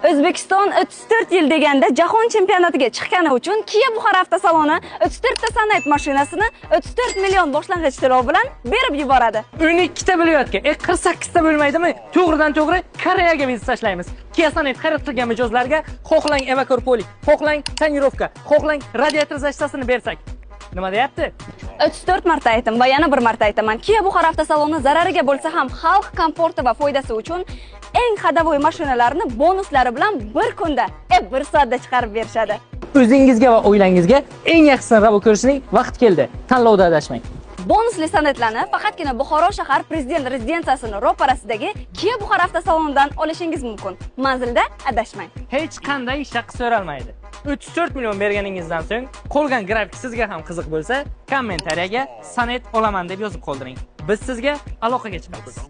O'zbekiston 34 yil deganda jahon chempionatiga chiqqani uchun Kia Buxoro avtosaloni 34 ta Sonet mashinasini 34 million boshlang'ich to'lov bilan berib yuboradi. 12 ta bilyotga, 48 ta bo'lmaydimi? To'g'ridan-to'g'ri Koreyaga viza tashlaymiz. Kia Sonet xarid qilgan mijozlarga xohlang evakuatorlik, xohlang tonirovka, xohlang radiator zashtasini bersak. Nima deyapti? 34 marta aytdim va yana bir marta aytaman. Kia Buxoro avtosaloni zarariga bo'lsa ham xalq komforti va foydasi uchun eng hadavoy mashinalarni bonuslari bilan bir kunda, 1 soatda chiqarib berishadi. O'zingizga va oilangizga eng yaxshisini ravo ko'rishning vaqti keldi. Tanlovda adashmang. Bonusli san'atlarni faqatgina Buxoro shahar prezident rezidensiyasining ro'parasidagi Kia Buxoro avtosalonidan olishingiz mumkin. Manzilda adashmang. Hech qanday shaq so'ralmaydi. 34 million berganingizdan so'ng qolgan grafik sizga ham qiziq bo'lsa, kommentariyaga Sonet olaman deb yozib qoldiring. Biz sizga aloqaga chiqamiz.